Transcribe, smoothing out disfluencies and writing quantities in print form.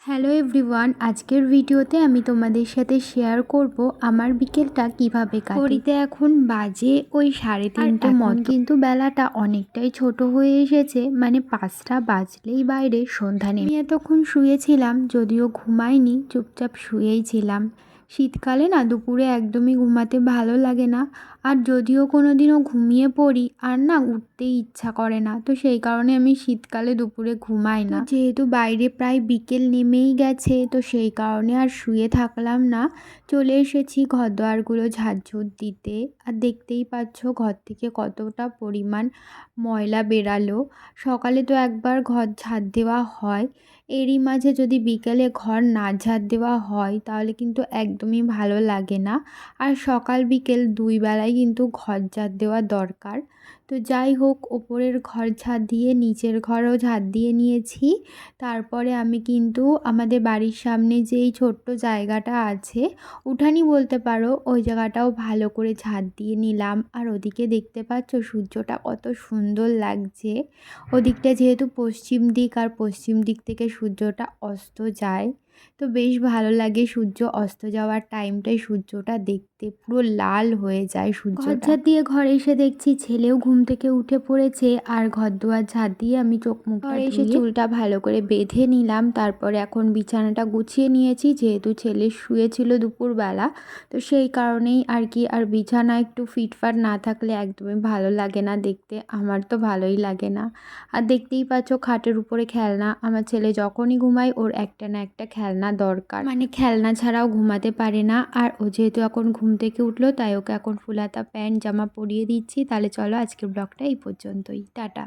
Hello everyone, আজকের ভিডিওতে আমি তোমাদের সাথে শেয়ার করব আমার বিকেলটা কিভাবে কাটে। ঘড়িতে এখন বাজে ওই 3:30 মতো, কিন্তু বেলাটা অনেকটাই ছোট হয়ে এসেছে, মানে 5টা বাজলেই বাইরে সন্ধ্যা নেমে। আমি এতক্ষণ শুয়েছিলাম, যদিও ঘুমাইনি, চুপচাপ শুয়েই ছিলাম। শীতকালে না দুপুরে একদমই ঘুমাতে ভালো লাগে না, আর যদিও কোনো দিনও ঘুমিয়ে পড়ি আর না উঠতেই ইচ্ছা করে না, তো সেই কারণে আমি শীতকালে দুপুরে ঘুমাই না। যেহেতু বাইরে প্রায় বিকেল নেমেই গেছে, তো সেই কারণে আর শুয়ে থাকলাম না, চলে এসেছি ঘর দোয়ারগুলো ঝাড়ঝুট দিতে। আর দেখতেই পাচ্ছ ঘর থেকে কতটা পরিমাণ ময়লা বেরালো। সকালে তো একবার ঘর ঝাড় দেওয়া হয়, এরই মাঝে যদি বিকেলে ঘর না ঝাড় দেওয়া হয় তাহলে কিন্তু একদমই ভালো লাগে না। আর সকাল বিকেল দুই বেলায় কিন্তু ঘর ঝাড় দেওয়া দরকার। তো যাই হোক, ওপরের ঘর ঝাড় দিয়ে নিচের ঘরও ঝাড় দিয়ে নিয়েছি। তারপরে আমি কিন্তু আমাদের বাড়ির সামনে যেই ছোট্ট জায়গাটা আছে, উঠানই বলতে পারো, ওই জায়গাটাও ভালো করে ঝাড় দিয়ে নিলাম। আর ওদিকে দেখতে পাচ্ছ সূর্যটা কত সুন্দর লাগছে। ওদিকটা যেহেতু পশ্চিম দিক, আর পশ্চিম দিক থেকে সূর্যটা অস্ত যায়, তো বেশ ভালো লাগে সূর্য অস্ত যাওয়ার টাইমটায় সূর্যটা দেখতে, পুরো লাল হয়ে যায় সূর্য। ঘর ঝাড় দিয়ে ঘরে এসে দেখছি ছেলেও ঘুম থেকে উঠে পড়েছে, আর ঘর দুয়ার ঝাড় দিয়ে আমি চোখ মুখটা এসে চুলটা ভালো করে বেঁধে নিলাম। তারপরে এখন বিছানাটা গুছিয়ে নিয়েছি, যেহেতু ছেলে শুয়েছিল দুপুরবেলা, তো সেই কারণেই আর কি। আর বিছানা একটু ফিটফাট না থাকলে একদমই ভালো লাগে না দেখতে, আমার তো ভালোই লাগে না। আর দেখতেই পাচ্ছ খাটের উপরে খেলনা, আমার ছেলে যখনই ঘুমায় ওর একটা না একটা খেলনা দরকার, মানে খেলনা ছাড়াও ঘুমাতে পারে না। আর ও যেহেতু এখন ঘুম থেকে উঠলো, তাই ওকে এখন ফুল হাতা প্যান্ট জামা পরিয়ে দিচ্ছি। তাহলে চলো আজকের ব্লগটা এই পর্যন্তই, টাটা।